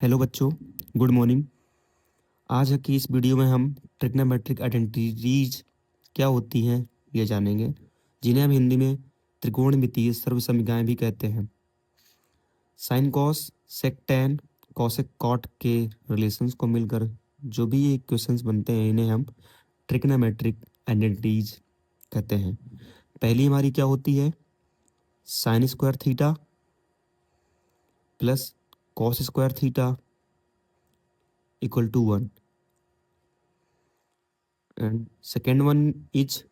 Hello बच्चों, good morning. आज की इस वीडियो में हम ट्रिग्नोमेट्रिक आइडेंटिटीज क्या होती हैं ये जानेंगे, जिन्हें हम हिंदी में त्रिकोणमितीय सर्वसमगाएं भी कहते हैं। Sine cos sec tan cosec cot के रिलेशंस को मिलकर जो भी ये इक्वेशंस बनते हैं इन्हें हम ट्रिग्नोमेट्रिक आइडेंटिटीज कहते हैं। पहली हमारी क्या होती है, sine square theta plus cos square theta equal to 1, and second one is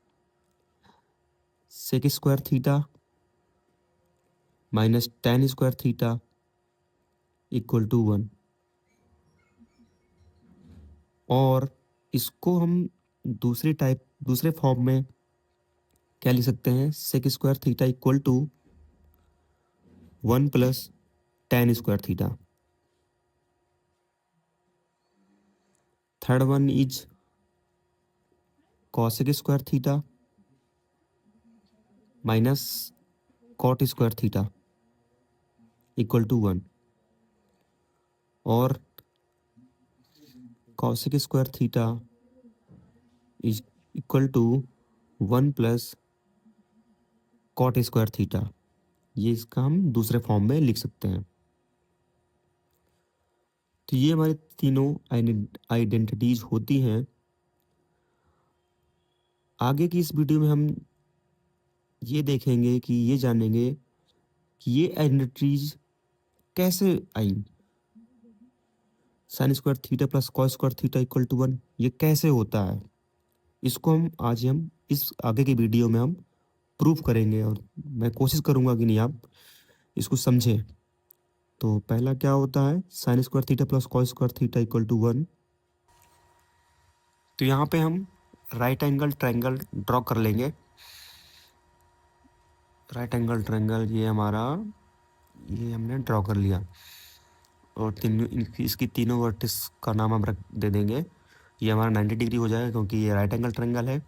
sec square theta minus tan square theta equal to 1। और इसको हम दूसरे फॉर्म में क्या लिख सकते हैं, sec square theta equal to 1 plus tan square theta. Third one is cosec square theta minus cot square theta equal to 1। और cosec square theta is equal to 1 plus cot square theta. ये इसका हम दूसरे form में लिख सकते हैं। तो ये हमारे तीनों आइडेंटिटीज होती हैं। आगे की इस वीडियो में हम ये देखेंगे कि ये जानेंगे कि ये आइडेंटिटीज कैसे आई। Sine square theta plus cos square theta equal to 1 ये कैसे होता है, इसको हम इस आगे की वीडियो में हम प्रूफ करेंगे। और मैं कोशिश करूंगा कि नहीं आप इसको समझें। तो पहला क्या होता है, sine square theta plus cos square theta equal to 1। तो यहाँ पे हम राइट एंगल ट्रायंगल ड्रॉ कर लेंगे। राइट एंगल ट्रायंगल ये हमने ड्रॉ कर लिया। और इसकी तीनों वर्टिस का नाम हम दे देंगे। ये हमारा 90 डिग्री हो जाएगा क्योंकि ये राइट एंगल ट्रायंगल है।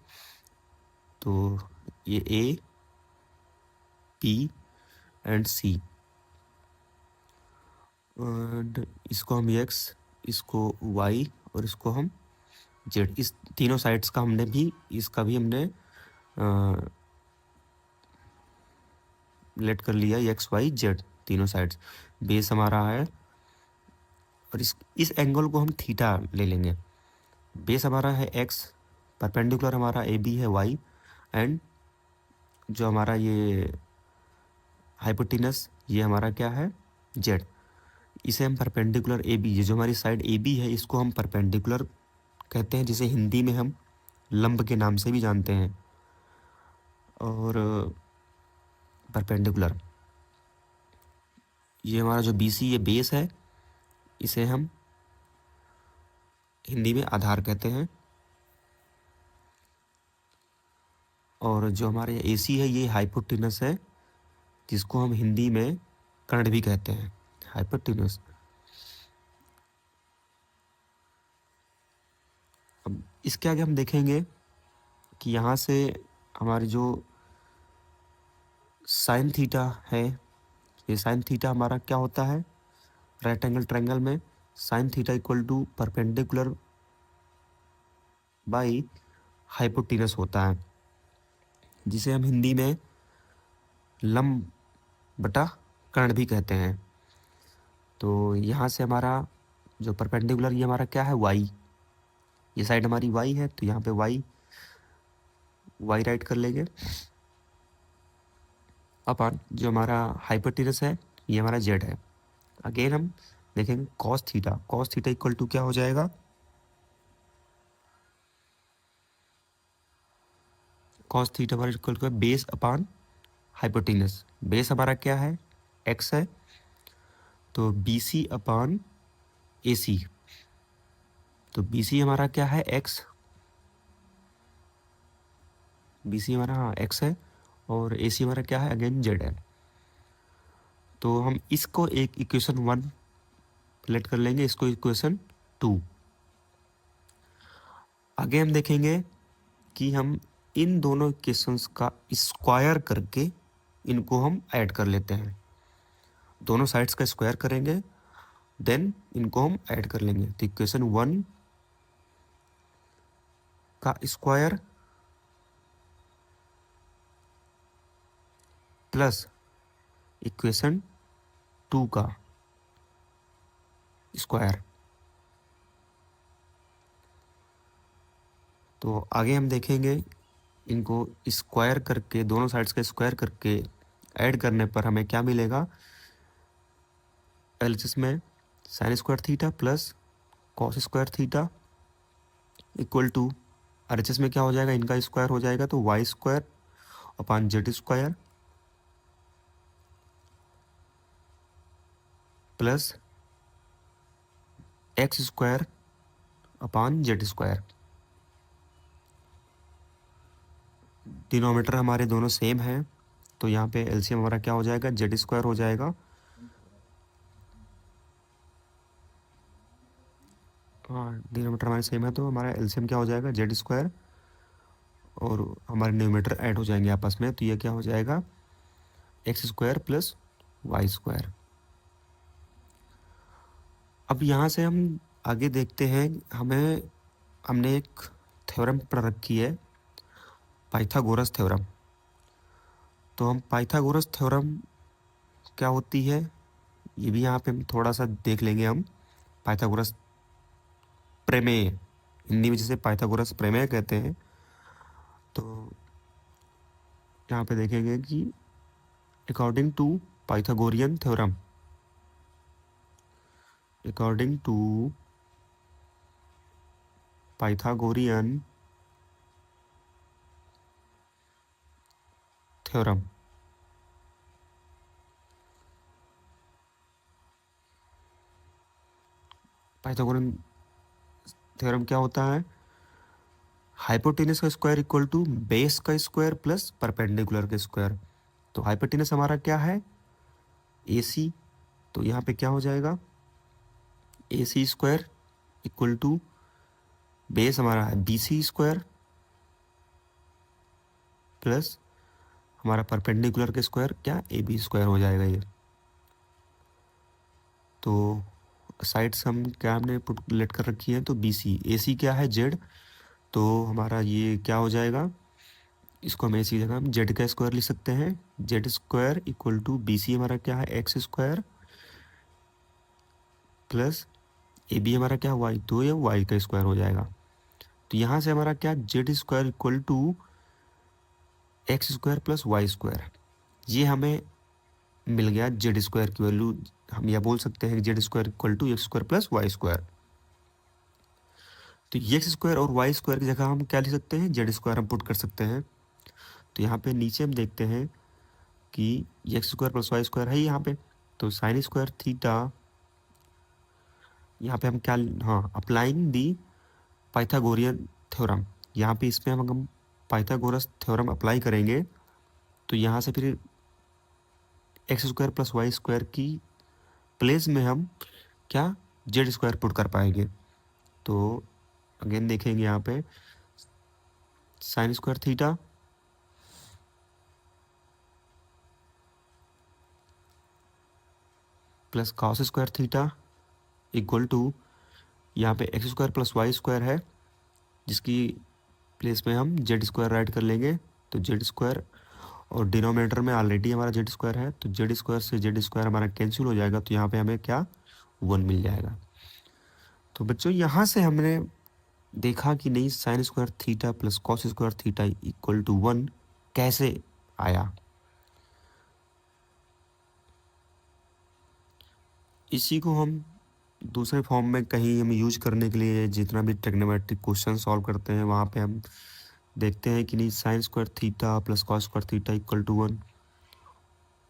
तो ये A P and C, and इसको हम एक्स, इसको वाई और इसको हम जेड, इस तीनों साइड्स का इसका भी हमने लेट कर लिया, एक्स वाई जेड तीनों साइड्स। बेस हमारा है और इस एंगल को हम थीटा ले लेंगे। बेस हमारा है एक्स, परपेंडिकुलर हमारा ए बी है वाई, एंड जो हमारा ये हाइपोटेनस ये हमारा क्या है, जेड। इसे हम परपेंडिकुलर ए बी, ये जो हमारी साइड ए बी है इसको हम परपेंडिकुलर कहते हैं, जिसे हिंदी में हम लंब के नाम से भी जानते हैं। और परपेंडिकुलर ये हमारा जो बी सी ये बेस है, इसे हम हिंदी में आधार कहते हैं। और जो हमारे ए सी है ये हाइपोटेनस है, जिसको हम हिंदी में कर्ण भी कहते हैं, हाइपोटेनस। अब इसके आगे हम देखेंगे कि यहाँ से हमारी जो साइन थीटा है, ये साइन थीटा हमारा क्या होता है, राइट एंगल ट्रायंगल में sine theta equal to perpendicular by hypotenuse होता है, जिसे हम हिंदी में लंब बटा कर्ण भी कहते हैं। तो यहाँ से हमारा जो परपेंडिकुलर ये हमारा क्या है, वाई, ये साइड हमारी वाई है, तो यहाँ पे वाई राइट कर लेंगे अपन जो हमारा हाइपोटेनस है ये हमारा जेड है। अगेन हम देखेंगे कॉस थीटा इक्वल टू क्या हो जाएगा, कॉस थीटा हमारा equal to base upon hypotenuse. Base हमारा क्या है, एक्स है, तो बी सी अपान ए सी। तो बी सी हमारा क्या है, एक्स, बी सी हमारा हाँ एक्स है, और ए सी हमारा क्या है, अगेन जेड है। तो हम इसको एक इक्वेशन 1 लेट कर लेंगे, इसको इक्वेशन 2। आगे हम देखेंगे कि हम इन दोनों इक्वेशंस का स्क्वायर करके इनको हम ऐड कर लेते हैं। दोनों साइड्स का स्क्वायर करेंगे देन इनको हम ऐड कर लेंगे। तो इक्वेशन 1 का स्क्वायर प्लस इक्वेशन 2 का स्क्वायर। तो आगे हम देखेंगे इनको स्क्वायर करके, दोनों साइड्स का स्क्वायर करके ऐड करने पर हमें क्या मिलेगा। एलएचएस में sine square theta plus cos square theta equal to RHS में क्या हो जाएगा, इनका स्क्वायर हो जाएगा तो Y square upon Z square plus X square upon Z square. Denominator हमारे दोनों सेम हैं, तो यहाँ पे एलसीएम हमारा क्या हो जाएगा, जेड स्क्वायर हो जाएगा। हाँ, डिनोमीटर हमारे सेम है तो हमारा एलसीएम क्या हो जाएगा, जेड स्क्वायर, और हमारे न्यूमरेटर ऐड हो जाएंगे आपस में, तो ये क्या हो जाएगा, X square plus Y square. अब यहाँ से हम आगे देखते हैं, हमने एक थ्योरम पढ़ रखी है, पाइथागोरस थ्योरम। तो हम पाइथागोरस थ्योरम क्या होती है ये भी यहाँ पे हम थोड़ा सा देख लेंगे। हम पाइथागोरस प्रमेय, हिंदी में जिसे पाइथागोरस प्रमेय कहते हैं, तो यहाँ पे देखेंगे कि according to Pythagorean theorem, according to Pythagorean theorem, Pythagorean theorem क्या होता है, हाइपोटेनस का स्क्वायर इक्वल टू बेस का स्क्वायर प्लस परपेंडिकुलर का स्क्वायर। तो हाइपोटेनस हमारा क्या है, AC, तो यहाँ पे क्या हो जाएगा, AC square equal to base हमारा है BC स्क्वायर प्लस हमारा परपेंडिकुलर का स्क्वायर क्या, AB स्क्वायर हो जाएगा ये। तो साइड्स हम क्या हमने पुट लेट कर रखी है, तो BC, AC क्या है, Z, तो हमारा ये क्या हो जाएगा, इसको हम AC की जगह हम Z का स्क्वायर लिख सकते हैं, Z square equal to BC हमारा क्या है, एक्स स्क्वायर प्लस AB हमारा क्या है, Y, तो ये Y का स्क्वायर हो जाएगा। तो यहाँ से हमारा क्या, Z square equal to X square plus Y square, ये हमें मिल गया जेड स्क्वायर की वैल्यू। हम यह बोल सकते हैं कि Z square equal to X square plus Y square. तो एक्स स्क्वायर और वाई स्क्वायर की जगह हम क्या लिख सकते हैं, जेड स्क्वायर हम पुट कर सकते हैं। तो यहाँ पे नीचे हम देखते हैं कि X square plus Y square है यहाँ पे, तो साइन स्क्वायर थीटा, यहाँ पे हम क्या, हाँ, अप्लाइंग दी पाइथागोरियन थ्योरम, यहाँ पे इसमें हम पाइथागोरस थ्योरम अप्लाई करेंगे, तो यहाँ से फिर X square plus Y square की प्लेस में हम क्या, जेड स्क्वायर पुट कर पाएंगे। तो अगेन देखेंगे यहाँ पे sine square theta plus cos square theta equal to, यहाँ पे X square plus Y square है, जिसकी प्लेस में हम जेड स्क्वायर ऐड कर लेंगे, तो जेड स्क्वायर, और डिनोमिनेटर में ऑलरेडी हमारा जेड स्क्वायर है, तो जेड स्क्वायर से जेड स्क्वायर हमारा कैंसिल हो जाएगा, तो यहाँ पे हमें क्या, 1 मिल जाएगा। तो बच्चों यहाँ से हमने देखा कि नहीं, sine square theta plus cos square theta equal to 1 कैसे आया। इसी को हम दूसरे फॉर्म में कहीं हम यूज करने के लिए, जितना भी ट्रिग्नोमेट्रिक क्वेश्चन सॉल्व करते हैं वहाँ पे हम देखते हैं कि नहीं, sine square theta plus cos square theta equal to 1,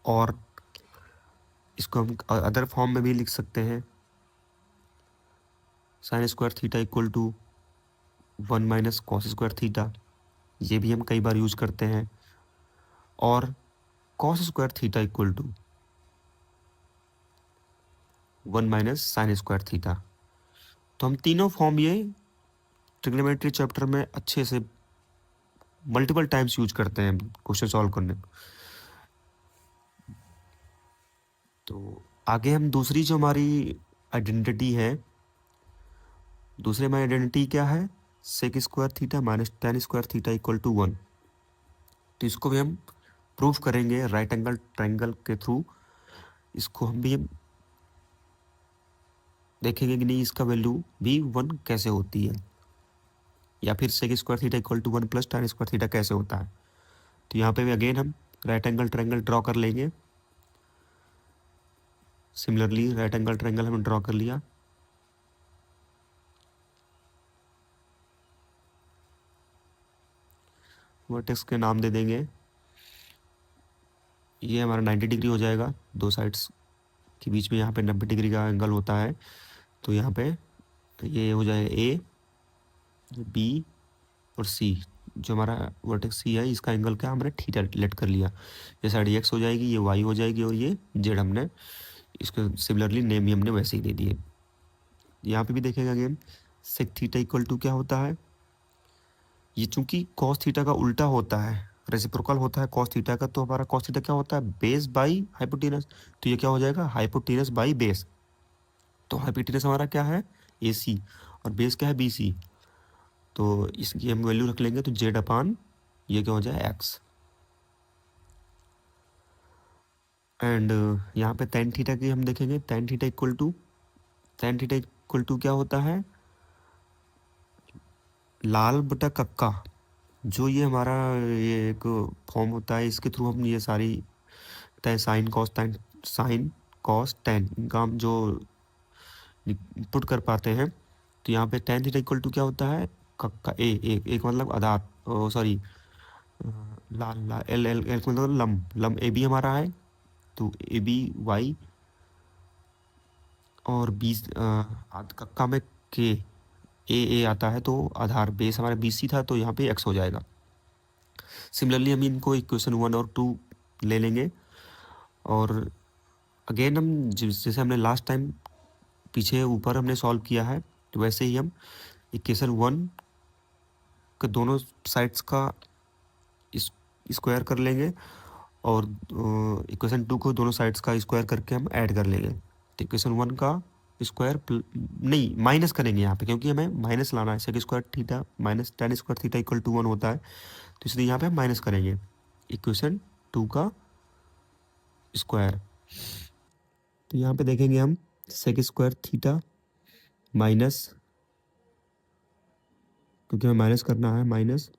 और इसको हम अदर फॉर्म में भी लिख सकते हैं, sine square theta equal to 1 minus cos square theta, ये भी हम कई बार यूज करते हैं, और cos square theta equal to 1 minus sine square theta. तो हम तीनों फॉर्म ये ट्रिग्नोमेट्री चैप्टर में अच्छे से मल्टीपल टाइम्स यूज करते हैं क्वेश्चन सॉल्व करने। तो आगे हम दूसरी जो हमारी आइडेंटिटी है, दूसरे हमारी आइडेंटिटी क्या है, sec square theta minus tan square theta equal to 1। तो इसको भी हम प्रूफ करेंगे राइट एंगल ट्रायंगल के थ्रू। इसको हम भी देखेंगे कि नहीं इसका वैल्यू भी 1 कैसे होती है, या फिर sec square theta equal to 1 plus tan square theta कैसे होता है। तो यहाँ पे भी अगेन हम राइट एंगल ट्रायंगल ड्रॉ कर लेंगे। सिमिलरली राइट एंगल ट्रायंगल हमने ड्रॉ कर लिया। वर्टेक्स के नाम दे देंगे, ये हमारा 90 डिग्री हो जाएगा, दो साइड्स के बीच में यहाँ पे 90 डिग्री का एंगल होता है। तो यहाँ पे ये हो जाएगा ए, बी और सी। जो हमारा वर्टेक्स सी है इसका एंगल क्या हमने थीटा लेट कर लिया। ये साइड एक्स हो जाएगी, ये वाई हो जाएगी और ये जेड हमने इसको सिमिलरली नेम भी हमने वैसे ही दे दिए। यहाँ पे भी देखेंगे again sec theta equal to क्या होता है, ये चूंकि कॉस थीटा का उल्टा होता है, रेसिप्रोकल होता है कॉस थीटा का, तो हमारा कॉस थीटा क्या होता है, बेस बाई हाइपोटेनस। तो ये क्या हो जाएगा, हाइपोटेनस बाई बेस। तो हाइपोटेनस हमारा क्या है, ए सी, और बेस क्या है, बी सी। तो इसकी हम वैल्यू रख लेंगे, तो जेड अपान ये क्या हो जाए, एक्स। एंड यहाँ पे टेन थीटा की हम देखेंगे, टेन थीटा इक्वल टू क्या होता है, लाल बटा कक्का। जो ये हमारा ये एक फॉर्म होता है, इसके थ्रू हम ये सारी साइन कॉस टेन इनका हम जो पुट कर पाते हैं। तो यहाँ पे टेन थीटा इक्वल टू क्या होता है, कक्का ए, एक मतलब आधार, सॉरी लाल लाल एल एल एल मतलब लम ए बी हमारा है। तो ए बी वाई और बी कक्का में के ए आता है, तो आधार बेस हमारा बी सी था, तो यहाँ पे एक्स हो जाएगा। सिमिलरली हम इनको इक्वेशन 1 और 2 ले लेंगे, और अगेन हम जैसे हमने लास्ट टाइम पीछे ऊपर हमने सॉल्व किया है, तो वैसे ही हम इक्वेशन 1 के दोनों साइड्स का स्क्वायर कर लेंगे, और इक्वेशन 2 को दोनों साइड्स का स्क्वायर करके हम ऐड कर लेंगे। तो इक्वेशन 1 का स्क्वायर नहीं माइनस करेंगे यहाँ पे, क्योंकि हमें माइनस लाना है। Sec square theta minus tan square theta equal to 1 होता है, तो इसलिए यहाँ पे हम माइनस करेंगे इक्वेशन 2 का स्क्वायर। तो यहाँ पे देखेंगे हम सेक स्क्वायर थीटा माइनस, क्योंकि हमें माइनस करना है, minus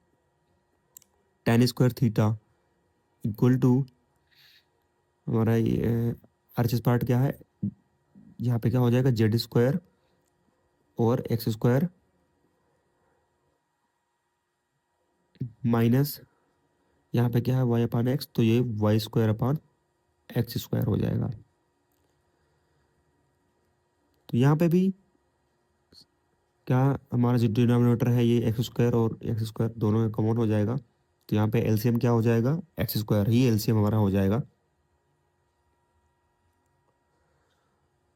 tan square theta equal to हमारा आरएचएस पार्ट क्या है, यहाँ पे क्या हो जाएगा, जेड स्क्वायर और एक्स स्क्वायर माइनस यहाँ पे क्या है, वाई अपान एक्स, तो ये Y square upon X square हो जाएगा। तो यहाँ पे भी क्या हमारा जो डिनोमिनेटर है ये एक्स स्क्वायर और एक्स स्क्वायर दोनों में कॉमन हो जाएगा। तो यहाँ पे एलसीएम क्या हो जाएगा, एक्स स्क्वायर ही एलसीएम हमारा हो जाएगा।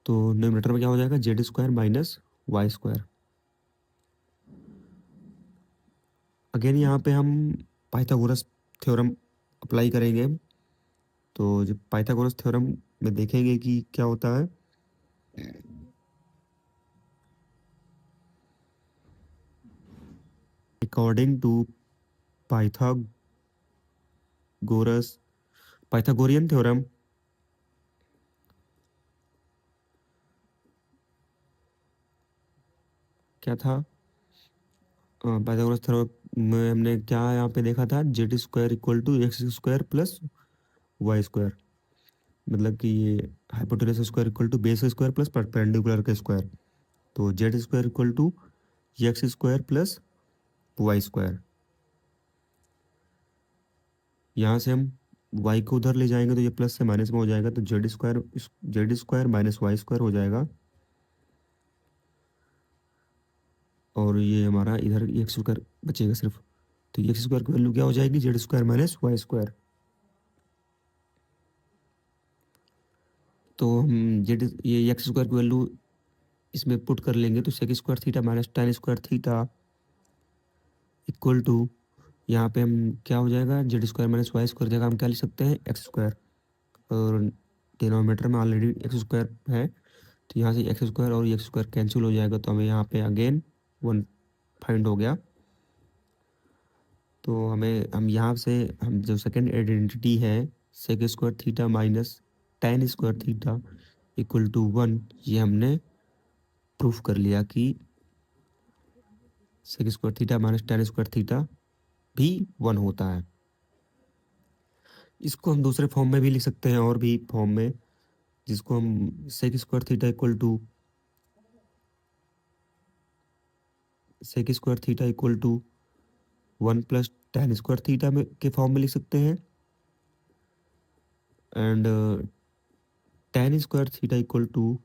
तो डिनोमिनेटर में क्या हो जाएगा, Z square minus Y square. Again यहाँ पे हम पाइथागोरस थ्योरम अप्लाई करेंगे। तो जब पाइथागोरस थ्योरम में देखेंगे कि क्या होता है, according to Pythagoras Pythagorean theorem, क्या था, पाइथागोरस थ्योरम में हमने क्या यहाँ पे देखा था, Z square equal to X square plus Y square. मतलब कि ये hypotenuse square equal to base square plus perpendicular का स्क्वायर। तो Z square equal to X square plus Y square. यहाँ से हम वाई को उधर ले जाएंगे तो ये प्लस से माइनस में हो जाएगा, तो Z square minus Y square हो जाएगा। और ये हमारा इधर एक्स स्क्वायर बचेगा सिर्फ। तो एक्स स्क्वायर की वैल्यू क्या हो जाएगी, Z square minus Y square. तो हम जेड ये एक्स स्क्वायर की वैल्यू इसमें पुट कर लेंगे, तो sec square theta minus tan square theta equal to यहाँ पे हम क्या हो जाएगा, Z square minus Y square जगह हम क्या लिख सकते हैं, एक्स स्क्वायर। और डिनोमिनेटर में ऑलरेडी एक्स स्क्वायर है, तो यहाँ से एक्स स्क्वायर और एक्स स्क्वायर कैंसिल हो जाएगा, तो हमें यहाँ पे अगेन 1 फाइंड हो गया। तो हम यहाँ से हम जो सेकेंड आइडेंटिटी है sec square theta minus tan square theta equal to 1, ये हमने प्रूफ कर लिया कि sec square theta minus tan square theta भी 1 होता है। इसको हम दूसरे फॉर्म में भी लिख सकते हैं, और भी फॉर्म में, जिसको हम sec square theta equal to 1 plus tan square theta में के फॉर्म में लिख सकते हैं, and tan square theta equal to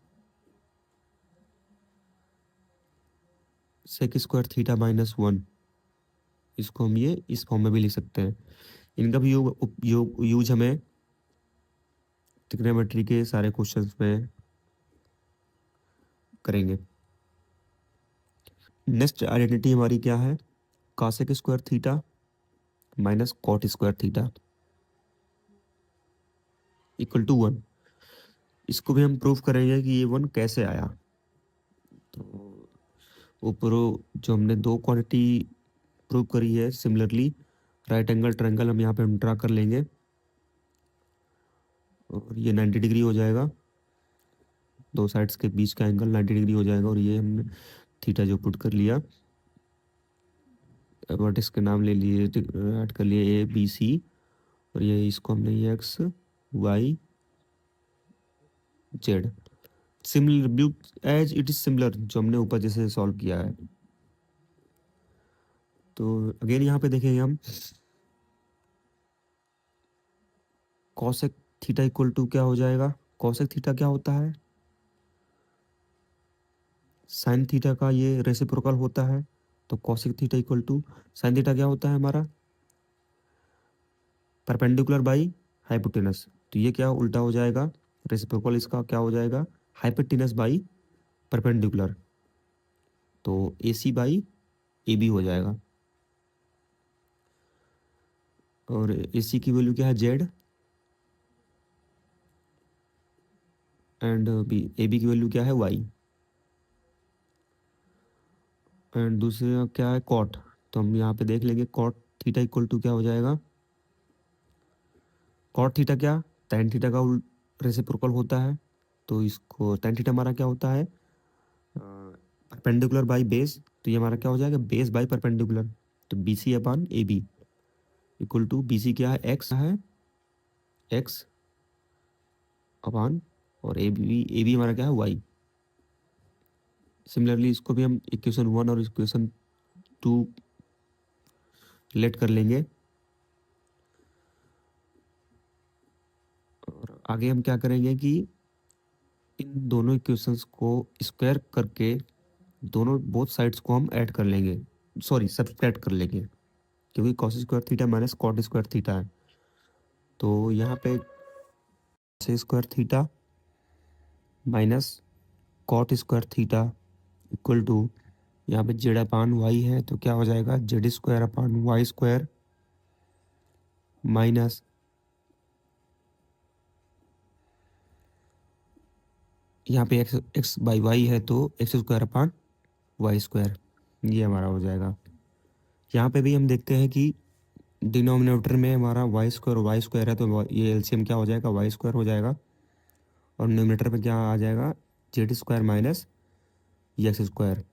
sec square theta minus 1, इसको हम ये इस फॉर्म में भी लिख सकते हैं। इनका भी यूज हमें ट्रिग्नोमेट्री के सारे क्वेश्चंस में करेंगे। नेक्स्ट आइडेंटिटी हमारी क्या है, cosec square theta minus cot square theta equal to 1। इसको भी हम प्रूफ करेंगे कि ये 1 कैसे आया। तो ऊपर जो हमने दो क्वांटिटी प्रूव करी है सिमिलरली, राइट एंगल ट्रायंगल हम यहाँ पे हम ड्रा कर लेंगे, और ये 90 डिग्री हो जाएगा, दो साइड्स के बीच का एंगल 90 डिग्री हो जाएगा। और ये हमने थीटा जो पुट कर लिया, वर्टेक्स के नाम ले लिए, ऐड कर लिए ABC, और ये इसको हमने X Y Z similar as it is similar, जो हमने ऊपर जैसे सॉल्व किया है। तो अगेन यहाँ पे देखेंगे हम कॉसेक थीटा इक्वल टू क्या हो जाएगा, कॉसेक थीटा क्या होता है, साइन थीटा का ये रेसिप्रोकल होता है। तो cosec theta equal to sine theta क्या होता है हमारा, परपेंडिकुलर बाई हाइपोटेनस। तो ये क्या उल्टा हो जाएगा, रेसिप्रोकल इसका क्या हो जाएगा, हाइपोटेनस बाई परपेंडिकुलर, तो AC बाई AB हो जाएगा। और AC की वैल्यू क्या है Z, एंड AB की वैल्यू क्या है Y, एंड दूसरा क्या है कॉट। तो हम यहाँ पे देख लेंगे कॉट थीटा इक्वल टू क्या हो जाएगा, कॉट थीटा क्या tan थीटा का रेसिप्रोकल होता है। तो इसको tan थीटा हमारा क्या होता है, परपेंडिकुलर बाई बेस, तो ये हमारा क्या हो जाएगा, बेस बाई परपेंडिकुलर। तो BC upon AB equal to BC क्या है, x अपान, और AB हमारा क्या है, y। सिमिलरली इसको भी हम इक्वेशन 1 और इक्वेशन 2 लेट कर लेंगे, और आगे हम क्या करेंगे कि इन दोनों इक्वेशंस को स्क्वायर करके दोनों बोथ साइड्स को हम ऐड कर लेंगे, सॉरी सब्सट्रैक्ट कर लेंगे, क्योंकि cos square theta minus cot square theta है। तो यहाँ पे cos square theta minus cot square theta equal to, यहाँ पे जेड अपान वाई है, तो क्या हो जाएगा, Z square upon Y square minus यहाँ पे एक्स बाई वाई है, तो X square upon Y square, ये हमारा हो जाएगा। यहाँ पे भी हम देखते हैं कि डिनोमिनेटर में हमारा वाई स्क्वायर है, तो ये एलसीएम क्या हो जाएगा, वाई स्क्वायर हो जाएगा, और न्यूमिनेटर पे क्या आ जाएगा, Z square minus X square.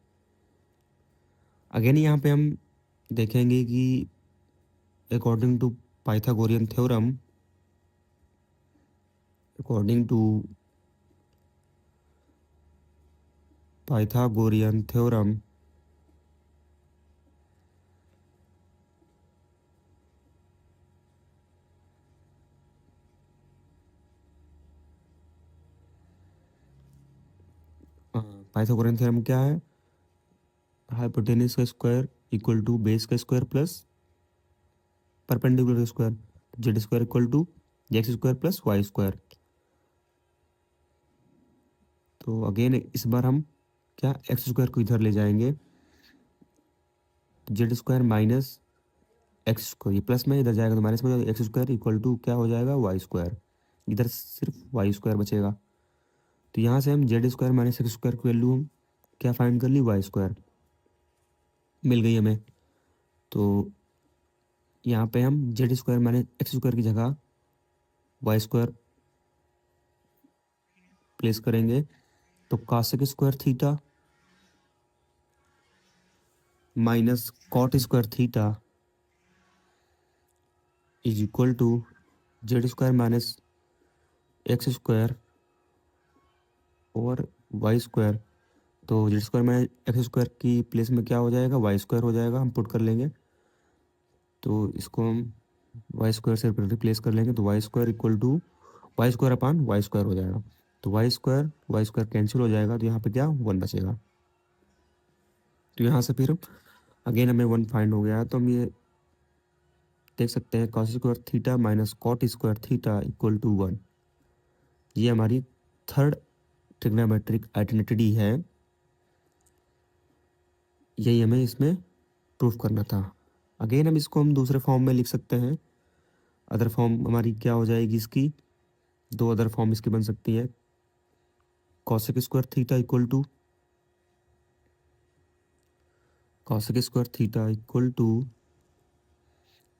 Again यहाँ पे हम देखेंगे कि according to Pythagorean theorem, according to Pythagorean theorem, Pythagorean theorem क्या है, हाइपोटेनस का स्क्वायर इक्वल टू बेस का स्क्वायर प्लस परपेंडिकुलर का square, Z square equal to X square plus Y square. तो अगेन इस बार हम क्या एक्स स्क्वायर को इधर ले जाएंगे, Z square minus X square, ये प्लस में इधर जाएगा तो माइनस में, एक्स स्क्वायर इक्वल टू क्या हो जाएगा, वाई स्क्वायर, इधर सिर्फ वाई स्क्वायर बचेगा। तो यहाँ से हम Z square minus X square की वैल्यू हम क्या फाइंड कर ली, वाई स्क्वायर मिल गई हमें। तो यहाँ पे हम Z square minus X square की जगह वाई स्क्वायर प्लेस करेंगे। तो cosec square theta minus cot square theta is equal to Z square minus X square और वाई स्क्वायर। तो Z square minus X square की प्लेस में क्या हो जाएगा, वाई स्क्वायर हो जाएगा, हम पुट कर लेंगे। तो इसको हम वाई स्क्वायर से रिप्लेस कर लेंगे। तो Y square equal to Y square upon Y square हो जाएगा। तो वाई स्क्वायर कैंसिल हो जाएगा, तो यहाँ पे क्या 1 बचेगा। तो यहाँ से फिर अगेन हमें 1 फाइंड हो गया। तो हम ये देख सकते हैं cos square theta minus cot square theta equal to 1। ये हमारी थर्ड ट्रिग्नोमेट्रिक आइडेंटिटी है, यही हमें इसमें प्रूफ करना था। अगेन हम इसको हम दूसरे फॉर्म में लिख सकते हैं। अदर फॉर्म हमारी क्या हो जाएगी इसकी, दो अदर फॉर्म इसकी बन सकती है। Cosec square theta equal to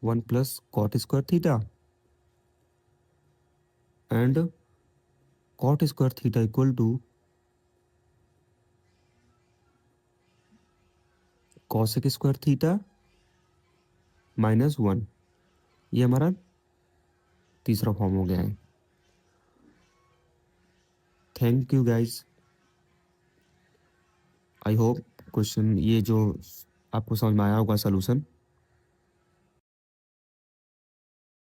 1 plus cot square theta and cot square theta equal to cosec square theta -1। ये हमारा तीसरा फॉर्म हो गया है। Thank you guys. I hope question ये जो आपको समझ में आया होगा सोल्यूशन।